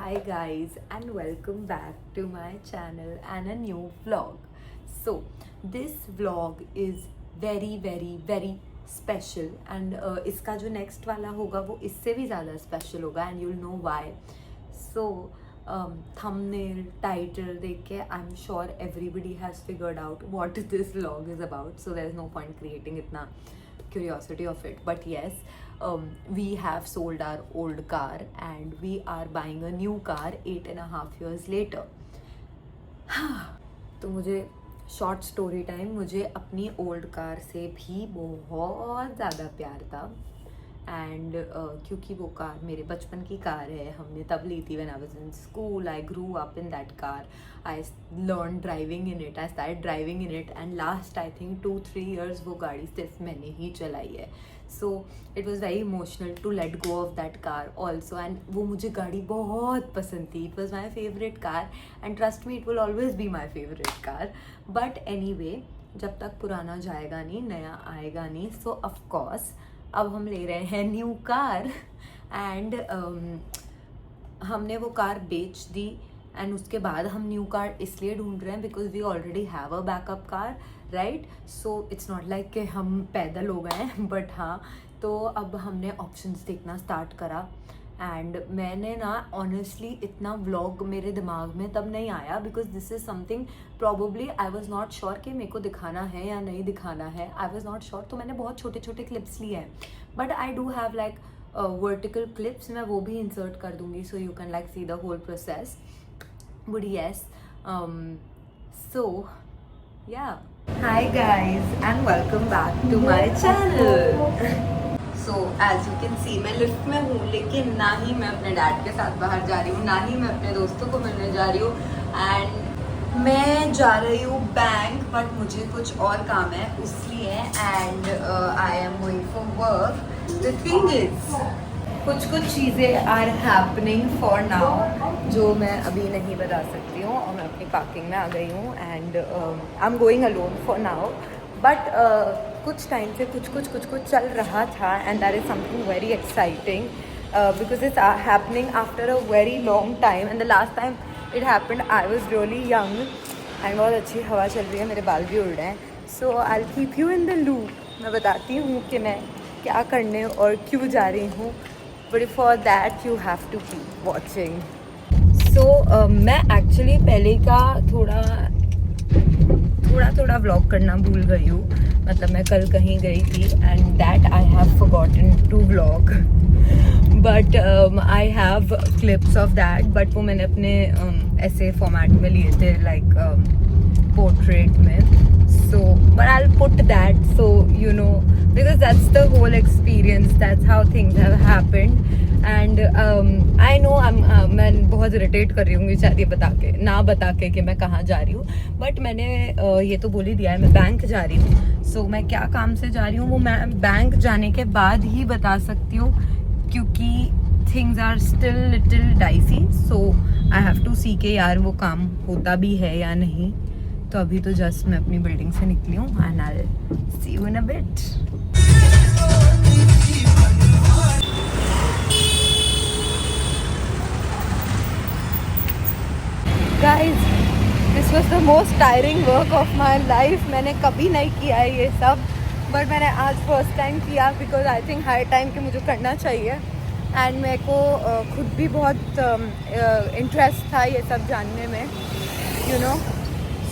Hi guys, and welcome back to my channel and a new vlog. So this vlog is very special and इसका जो next वाला होगा वो इससे भी ज़्यादा special होगा and you'll know why. So thumbnail, title देख के I'm sure everybody has figured out what this vlog is about. So there's no point creating इतना curiosity of it. But yes, we have sold our old car and we are buying a new car 8.5 years later. तो मुझे short story time, मुझे अपनी old car से भी बहुत ज़्यादा प्यार था एंड क्योंकि वो कार मेरे बचपन की कार है, हमने तब ली थी when I was in school. I grew up in that car, I learn driving in it, I start driving in it and last I think 2-3 years वो गाड़ी सिर्फ मैंने ही चलाई है. So it was very emotional to let go of that car also and वो मुझे गाड़ी बहुत पसंद थी. It was my favourite car and trust me it will always be my favourite car. But any way, जब तक पुराना जाएगा नहीं नया आएगा नहीं. सो ऑफकोर्स अब हम ले रहे हैं न्यू कार एंड हमने वो कार बेच दी एंड उसके बाद हम न्यू कार इसलिए ढूंढ रहे हैं because we already have a backup car, right. So it's not like कि हम पैदल हो गए हैं बट हाँ, तो अब हमने ऑप्शंस देखना स्टार्ट करा एंड मैंने ना ऑनेस्टली इतना व्लॉग मेरे दिमाग में तब नहीं आया because this is something probably I was not sure कि मेरे को दिखाना है या नहीं दिखाना है. आई वॉज नॉट श्योर, तो मैंने बहुत छोटे छोटे क्लिप्स लिए हैं but I do have like vertical clips. मैं वो भी इंसर्ट कर दूँगी so you can like see the whole process. But yes, so yeah. Hi guys and welcome back to my channel. So as you can see मैं lift में हूँ लेकिन ना ही मैं अपने डैड के साथ बाहर जा रही हूँ, ना ही मैं अपने दोस्तों को मिलने जा रही हूँ एंड मैं जा रही हूँ बैंक. बट मुझे कुछ और काम है इसलिए and I am going for work. The thing is कुछ चीज़ें आर हैपनिंग फॉर नाउ जो मैं अभी नहीं बता सकती हूँ और मैं अपनी पार्किंग में आ गई हूँ and I am going alone for now. But कुछ टाइम से कुछ चल रहा था and that is something very exciting because it's happening after a very long time and the last time it happened I was really young and बहुत अच्छी हवा चल रही है, मेरे बाल भी उड़ रहे हैं. So I will keep you in the loop. मैं बताती हूँ कि मैं क्या करने और क्यों जा रही हूँ. But for that you have to keep watching. So मैं actually पहले का थोड़ा व्लॉग करना भूल गई हूँ. मतलब मैं कल कहीं गई थी and that I have forgotten to vlog. But I have clips of that. But वो मैंने अपने ऐसे फॉर्मेट में लिए थे like portrait में. So but I'll put that so you know because that's the whole experience, that's how things have happened and I know मैं बहुत इरिटेट कर रही हूँ शायद ये बता के कि मैं कहाँ जा रही हूँ. बट मैंने ये तो बोल ही दिया है मैं बैंक जा रही हूँ. सो मैं क्या काम से जा रही हूँ वो मैं बैंक जाने के बाद ही बता सकती हूँ क्योंकि things are still little dicey. So I have to see के यार वो काम होता भी है या नहीं. तो अभी तो जस्ट मैं अपनी बिल्डिंग से निकली हूँ and I will see you in a bit. Guys, this was the most tiring work of my life. मैंने कभी नहीं किया है ये सब बट मैंने आज फर्स्ट टाइम किया because I think her time कि मुझे करना चाहिए एंड मेरे को खुद भी बहुत इंटरेस्ट था ये सब जानने में, you know.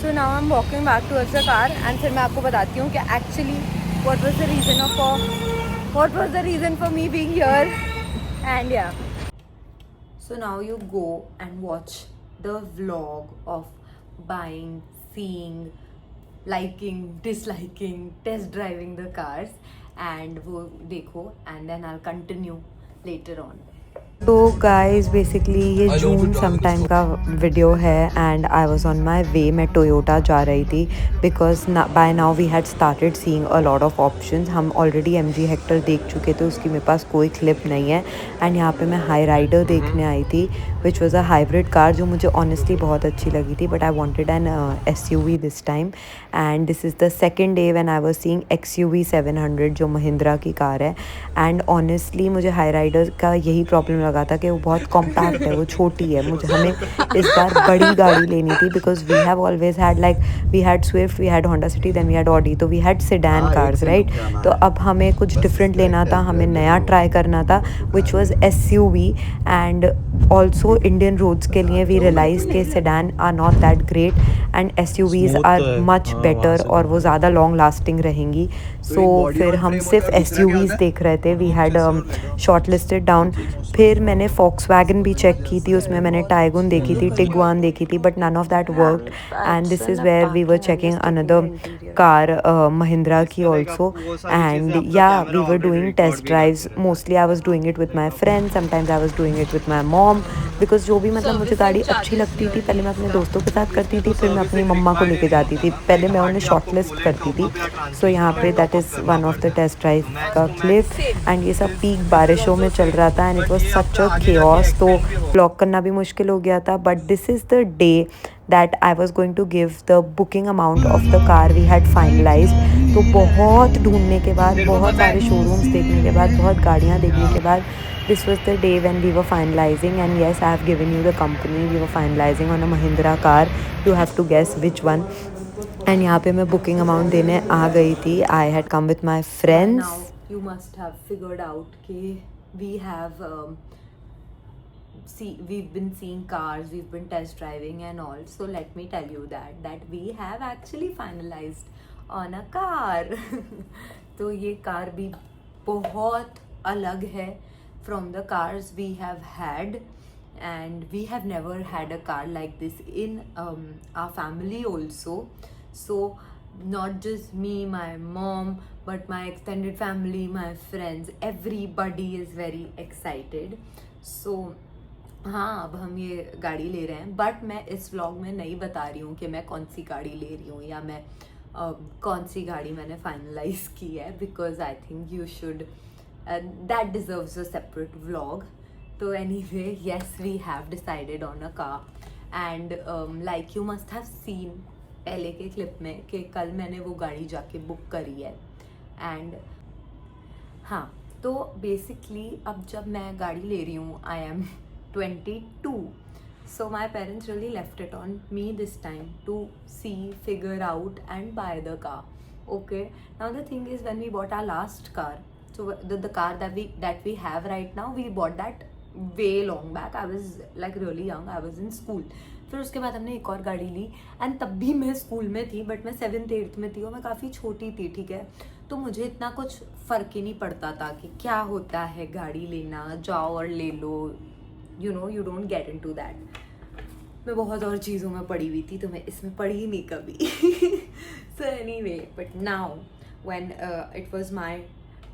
So now I am walking back towards the car and फिर मैं आपको बताती हूँ कि actually what was the reason for me being here and yeah. So now you go and watch the vlog of buying, seeing, liking, disliking, test driving the cars and वो देखो and then I'll continue later on. तो guys basically ये June sometime का video है and I was on my way. मैं Toyota जा रही थी because by now we had started seeing a lot of options. हम ऑलरेडी MG हेक्टर देख चुके थे, उसकी मेरे पास कोई क्लिप नहीं है एंड यहाँ पे मैं हाई राइडर देखने आई थी which was a hybrid car जो मुझे ऑनेस्टली बहुत अच्छी लगी थी. But I wanted an SUV this time and this is the second day when I was seeing XUV 700 जो महिंद्रा की कार है. एंड ऑनेस्टली मुझे हाई राइडर का यही प्रॉब्लम लगा था कि वो बहुत कॉम्पैक्ट है, वो छोटी है, मुझे हमें इस बार बड़ी गाड़ी लेनी थी because we have always had like we had Swift, we had Honda City, then we had Audi, तो we had sedan cars right. तो अब हमें कुछ डिफरेंट लेना था, हमें नया ट्राई करना था which was SUV। And also Indian roads के लिए वी रियलाइज के sedan are not that great and SUVs are much better और वो ज़्यादा लॉन्ग लास्टिंग रहेंगी। सो फिर हम सिर्फ SUVs देख रहे थे, we had shortlisted down. फिर मैंने Volkswagen भी चेक की थी, उसमें मैंने टाइगुन देखी थी, टिगवान देखी थी, but none of that worked and this is where we were checking another car Mahindra की also. And yeah we were doing test drives, mostly I was doing it with my friends, sometimes I was doing it with my mom because जो भी मतलब मुझे गाड़ी अच्छी लगती थी पहले मैं अपने दोस्तों के साथ करती थी, फिर मैं अपनी मम्मा को लेके जाती थी, पहले मैं उन्हें शॉर्ट लिस्ट करती थी। सो यहाँ पे that is one of the test drive का क्लिप। एंड ये सब पीक बारिशों में चल रहा था and it was such a chaos, तो ब्लॉक करना भी मुश्किल हो गया था। But this is the day that I was going to give the booking amount of the car we had finalized। तो बहुत ढूंढने के बाद, बहुत सारे शोरूम्स देखने के बाद, बहुत गाड़ियाँ देखने के बाद, this was the day when we were finalizing and yes I have given you the company, we were finalizing on a Mahindra car, you have to guess which one। and यहाँ पे मैं बुकिंग अमाउंट देने आ गई थी, I had come with my friends। Now you must have figured out कि we have we've been seeing cars, we've been test driving and all, so let me tell you that we have actually finalized on a car। तो ये car भी बहुत अलग है from the cars we have had, and we have never had a car like this in our family also। So not just me, my mom, but my extended family, my friends, everybody is very excited। So हाँ, अब हम ये गाड़ी ले रहे हैं, but मैं इस व्लॉग में नहीं बता रही हूँ कि मैं कौन सी गाड़ी ले रही हूँ या मैं कौन सी गाड़ी मैंने फाइनलाइज की है, because I think you should that deserves a separate vlog. तो anyway yes, we have decided on a car and like you must have seen पहले के क्लिप में कि कल मैंने वो गाड़ी जाके बुक करी है। एंड हाँ, तो बेसिकली अब जब मैं गाड़ी ले रही हूँ, I am 22, so my parents really left it on me this time to see, figure out and buy the car। Okay, now the thing is when we bought our last car, so the car that we have right now, we bought that way long back, I was like really young, I was in school। फिर उसके बाद हमने एक और गाड़ी ली and तब भी मैं स्कूल में थी, बट मैं 7th 8th में थी और मैं काफ़ी छोटी थी, ठीक है। तो मुझे इतना कुछ फ़र्क ही नहीं पड़ता था कि क्या होता है गाड़ी लेना, जाओ और ले लो, you know, you don't get into that. मैं बहुत और चीज़ों में पड़ी हुई थी, तो मैं इसमें पढ़ी नहीं कभी। So anyway, but now when it was my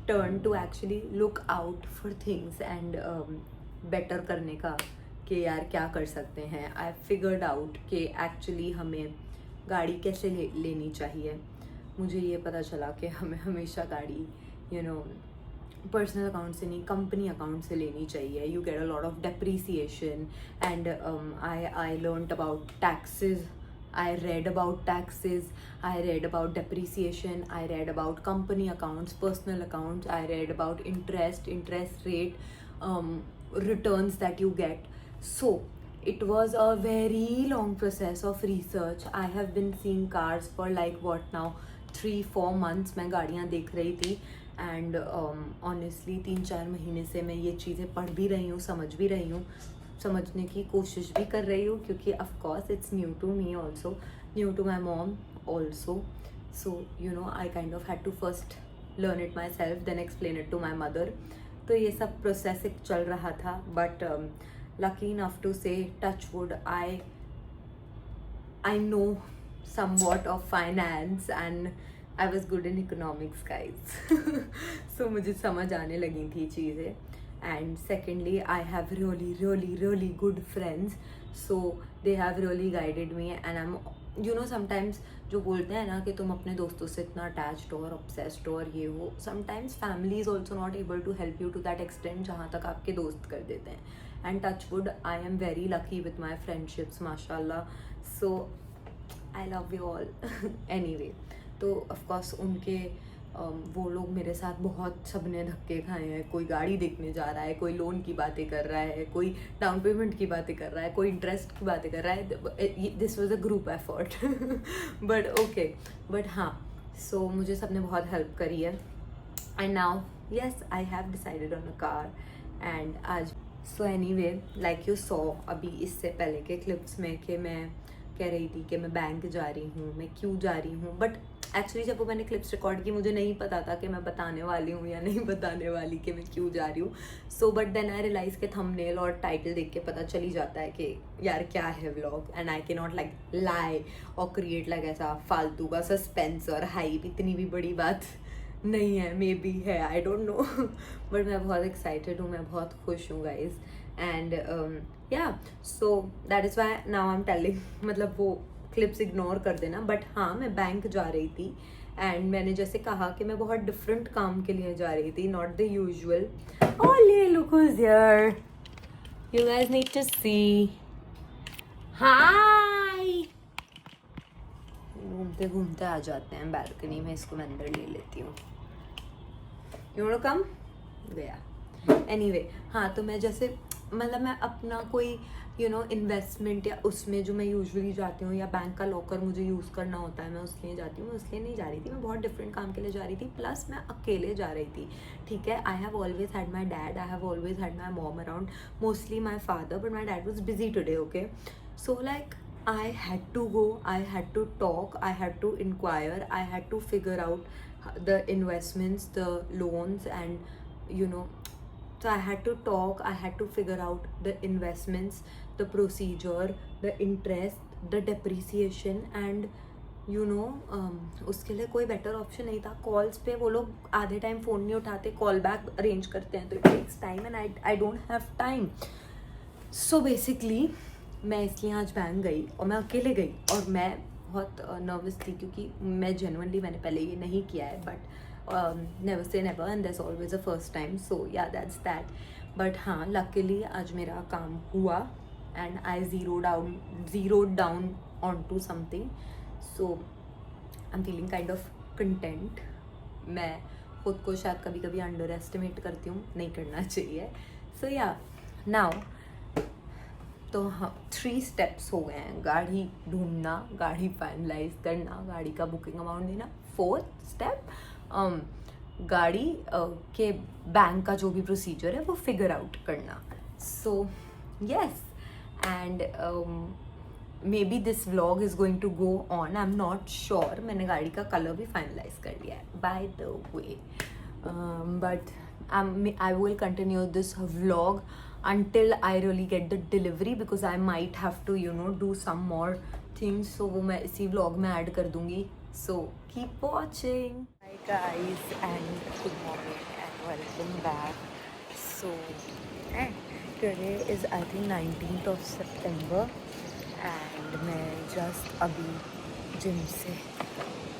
turn to actually look out for things and better करने का कि यार क्या कर सकते हैं, आई फिगर्ड आउट कि एक्चुअली हमें गाड़ी कैसे लेनी चाहिए। मुझे ये पता चला कि हमें हमेशा गाड़ी यू नो पर्सनल अकाउंट से नहीं, कंपनी अकाउंट से लेनी चाहिए। You get a lot of depreciation and I learned about taxes, I read about taxes, I read about depreciation, I read about company accounts, personal accounts, I read about interest rate, returns that you get। So it was a very long process of research। I have been seeing cars for like what now 3-4 months मैं गाड़ियाँ देख रही थी and honestly 3-4 महीने से मैं ये चीज़ें पढ़ भी रही हूँ, समझ भी रही हूँ, समझने की कोशिश भी कर रही हूँ, क्योंकि of course it's new to me also, new to my mom also. So you know I kind of had to first learn it myself, then explain it to my mother. तो ये सब process एक चल रहा था, but lucky enough to say touch wood I know somewhat of finance and I was good in economics guys। so मुझे समझ आने लगी थी चीज़ें। and secondly I have really good friends, so they have really guided me and I'm you know sometimes जो बोलते हैं ना कि तुम अपने दोस्तों से इतना अटैच्ड हो और obsessed हो और ये हो, sometimes family is also not able to help you to that extent जहाँ तक आपके दोस्त कर देते हैं। and touch wood I am very lucky with my friendships mashallah, so I love you all। anyway, तो of course उनके वो लोग मेरे साथ बहुत सबने धक्के खाए हैं, कोई गाड़ी देखने जा रहा है, कोई लोन की बातें कर रहा है, कोई डाउन पेमेंट की बातें कर रहा है, कोई इंटरेस्ट की बातें कर रहा है. This was a group effort but okay. But हाँ, सो मुझे सबने बहुत हेल्प करी है. And now yes, I have decided on a car. and आज so anyway, like you saw अभी इससे पहले के क्लिप्स में कि मैं कह रही थी कि मैं बैंक जा रही हूँ, मैं क्यों जा रही हूँ. बट एक्चुअली जब वो मैंने क्लिप्स रिकॉर्ड की मुझे नहीं पता था कि मैं बताने वाली हूँ या नहीं बताने वाली कि मैं क्यों जा रही हूँ. So but then I realise के थंबनेल और टाइटल देख के पता चल ही जाता है कि यार क्या है vlog. And I can not like lie और क्रिएट लाइक ऐसा फालतू का सस्पेंस और हाइप. इतनी भी बड़ी बात नहीं है, मे बी है, आई डोंट नो. बट मैं बहुत एक्साइटेड हूँ, मैं बहुत खुश हूँ guys. And yeah so that is why now I am telling. मतलब वो क्लिप्स इग्नोर कर देना. बट हाँ, मैं बैंक जा रही थी एंड मैंने जैसे कहा कि मैं बहुत डिफरेंट काम के लिए जा रही थी, not the usual. Ole look who's here, you guys need to see. Hi. घूमते घूमते आ जाते हैं बैल्कनी में. इसको मैं अंदर ले लेती हूँ. You want to come? गया. एनीवे हाँ, तो मैं जैसे मतलब मैं अपना कोई इन्वेस्टमेंट या उसमें जो मैं यूजुअली जाती हूँ या बैंक का लॉकर मुझे यूज़ करना होता है, मैं उसके लिए जाती हूँ. मैं उसके लिए नहीं जा रही थी, मैं बहुत डिफरेंट काम के लिए जा रही थी. प्लस मैं अकेले जा रही थी. ठीक है, I have always had my dad, I have always had my mom around, mostly my father, but my dad was busy today. Okay, so like I had to go, I had to talk, I had to inquire, I had to figure out the investments, the loans, and so I had to talk, I had to figure out the investments, the procedure, the interest, the depreciation, and उसके लिए कोई better option नहीं था. Calls पे वो लोग आधे time phone नहीं उठाते, कॉल बैक अरेंज करते हैं, तो it takes time and I don't have time. So basically मैं इसलिए आज बैंक गई और मैं अकेले गई और मैं बहुत नर्वस थी क्योंकि मैं जेन्युइनली मैंने पहले ये नहीं किया है. But never say never and there's always a first time. So yeah that's that. But हाँ, लकीली आज मेरा काम हुआ and I zeroed down on to something. So I am feeling kind of content. मैं खुद को शायद कभी कभी अंडर एस्टिमेट करती हूँ, नहीं करना चाहिए. सो या नाउ तो हाँ, 3 स्टेप्स हो गए हैं. गाड़ी ढूंढना, गाड़ी फाइनलाइज करना, गाड़ी का बुकिंग अमाउंट देना. 4th स्टेप गाड़ी के बैंक का जो भी प्रोसीजर है वो फिगर आउट करना. So yes, and maybe this vlog is going to go on, I am not sure. मैंने गाड़ी का कलर भी फाइनलाइज कर लिया है by the way. But I will continue this vlog until I really get the delivery because I might have to do some more things. So वो मैं इसी vlog में add कर दूँगी. So keep watching. Hi guys and good morning and welcome back. So today is I think 19th of September and मैं just अभी gym से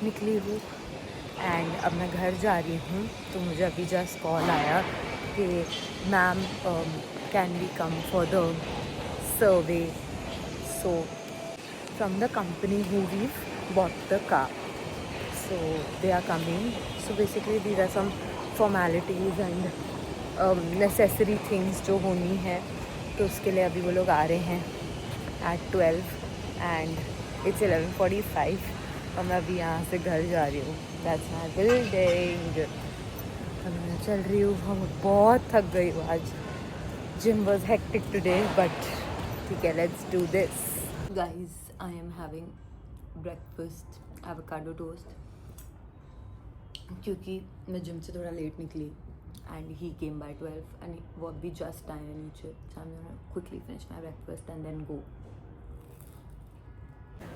निकली हूँ एंड अब मैं घर जा रही हूँ. तो मुझे अभी जस्ट कॉल आया कि ma'am can we come for the survey. So from the company who we bought the car, so they are coming. So basically these are some formalities and necessary things जो होनी है. तो उसके लिए अभी वो लोग आ रहे हैं at 12 एंड इट्स 11:45 और मैं अभी यहाँ से घर जा रही हूँ. That's my building. तो मैं चल रही हूँ. हम बहुत थक गई हूँ आज. Gym was hectic today but ठीक है, let's do this. Guys, I am having breakfast, avocado toast, क्योंकि मैं जिम से थोड़ा लेट निकली and he came by 12 and वो अभी जस्ट आए हैं नीचे. So I am quickly finish my breakfast and then go.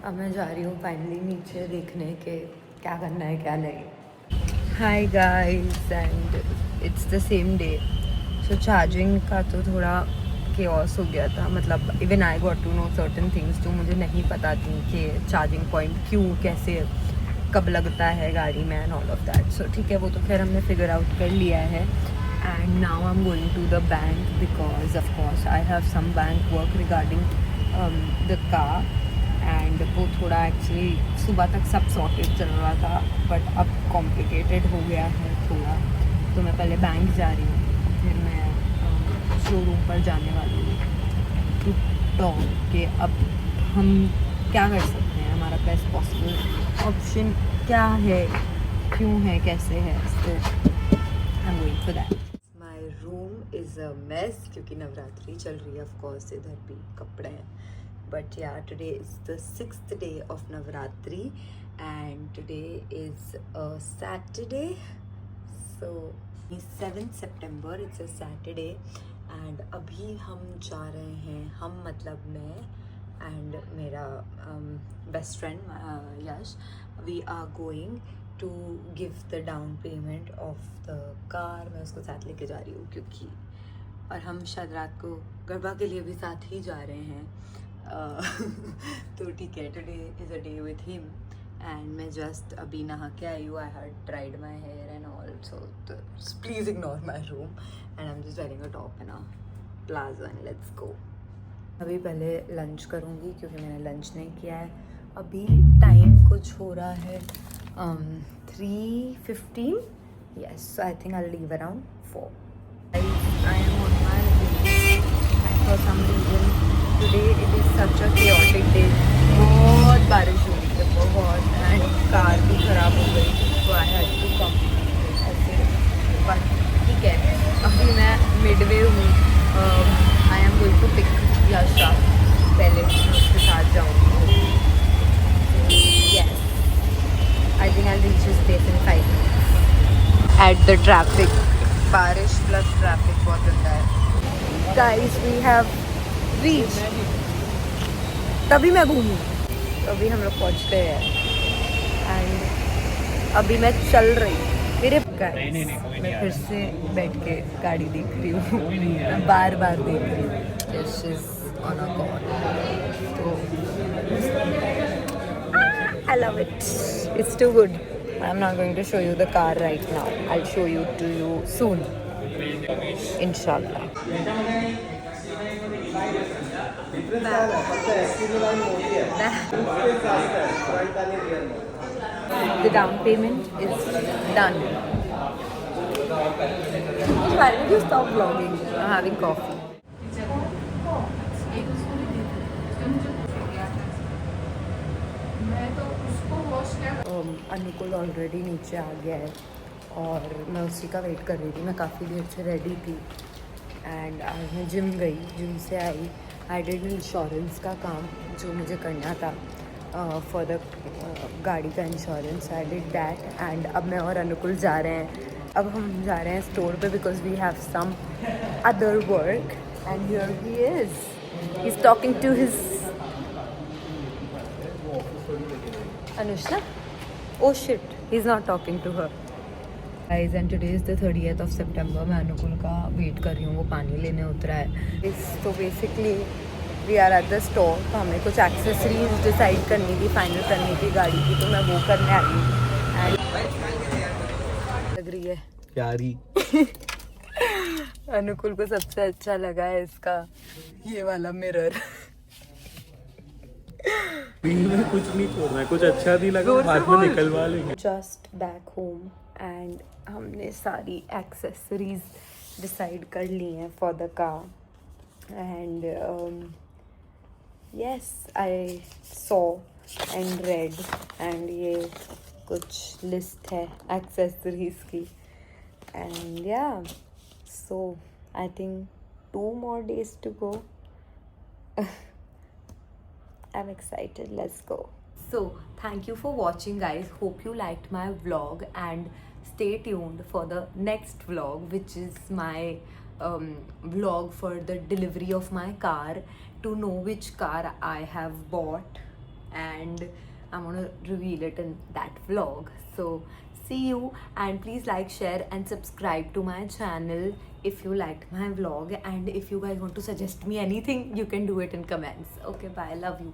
अब मैं जा रही हूँ फाइनली नीचे देखने के क्या करना है क्या नहीं. Hi guys and it's the same day. So charging का तो थोड़ा केओस हो गया था. मतलब even I got to know certain things जो मुझे नहीं पता थी कि चार्जिंग पॉइंट क्यों, कैसे, कब लगता है गाड़ी में एंड ऑल ऑफ दैट. सो ठीक है, वो तो खैर हमने फिगर आउट कर लिया है. And now I am going to the bank because of course I have some bank work regarding the car. And वो थोड़ा एक्चुअली सुबह तक सब सॉर्टेड चल रहा था, बट अब कॉम्प्लिकेटेड हो गया है थोड़ा। तो मैं पहले बैंक जा रही हूँ, फिर मैं शोरूम पर जाने वाली हूँ टू टॉक के अब हम क्या कर सकते हैं, हमारा बेस्ट पॉसिबल ऑप्शन क्या है, क्यों है, कैसे है। So I am waiting for that. My room is a mess क्योंकि नवरात्रि चल रही है, ऑफ कोर्स इधर भी कपड़े हैं, बट या today is the 6th day of Navratri and today is a Saturday, so 7 September, it's a Saturday and अभी हम जा रहे हैं, हम मतलब मैं एंड मेरा best friend Yash, we are going to give the down payment of the car. मैं उसको साथ लेके जा रही हूँ क्योंकि, और हम शायद रात को गरबा के लिए भी साथ ही जा रहे हैं। तो ठीक है, today is a day with him and मैं जस्ट अभी नहा के आई हूँ। I had dried my hair and all, so please ignore my room and I am just wearing a top and a palazzo and let's go. अभी पहले lunch करूँगी क्योंकि मैंने लंच नहीं किया है। अभी टाइम कुछ हो रहा है 3:15, yes, so I think I'll leave around 4. I am on my way and for some reason today it is such a chaotic day. बहुत बारिश हो रही है, बहुत, एंड कार भी ख़राब हो गई, so I had to come ऐसे, but ठीक है। अभी मैं मिडवे हूँ, I am going to pick यशा, पहले मैं उसके साथ जाऊँगी। Yes, I think I'll reach his place in 5 minutes. At the traffic, बारिश plus traffic बहुत गंदा है। Guys, we have reached. तभी मैं घूमी, अभी हम लोग पहुँच गए हैं एंड अभी मैं चल रही मेरे गाइस, मैं फिर से बैठ के गाड़ी देख रही हूँ, मैं बार बार देख रही हूँ। This is on a call. So I love it. It's too good. I'm not going to show you the car right now. I'll show you to you soon. Inshallah. The down payment is done. Why did you stop vlogging? I'm having coffee. Anukul already नीचे आ गया है और मैं उसी का wait कर रही थी। मैं काफ़ी देर से रेडी थी एंड आज मैं जिम गई, जिम से आई, आई डिड इंश्योरेंस का काम जो मुझे करना था फॉर द गाड़ी का insurance, I did that and अब मैं और अनुकुल जा रहे हैं। अब हम जा रहे हैं स्टोर पे because we have some other work and here he is talking to his Anushka? Oh shit, he's not talking to her. Guys, and today is the 30th of September. मैं अनुकुल का वेट कर रही हूँ, वो पानी लेने उतरा है। तो basically we are at the store, तो हमें कुछ एक्सेसरीज डिसाइड करनी थी, फाइनल करनी थी गाड़ी की, तो मैं वो करने आई हूँ। लग रही है प्यारी। अनुकुल को सबसे अच्छा लगा है इसका ये वाला मिरर। में कुछ नहीं छोड़ना है, कुछ अच्छा नहीं लगा हाथ में निकलवा लेंगे। जस्ट बैक होम एंड हमने सारी एक्सेसरीज डिसाइड कर ली हैं for the car and yes I saw and red and ये कुछ लिस्ट है एक्सेसरीज की and yeah so I think 2 more days to go. I'm excited. Let's go. So, thank you for watching, guys. Hope you liked my vlog and stay tuned for the next vlog, which is my vlog for the delivery of my car, to know which car I have bought, and I'm gonna reveal it in that vlog. So, see you, and please like, share and subscribe to my channel if you liked my vlog, and if you guys want to suggest me anything, you can do it in comments. Okay, bye, love you.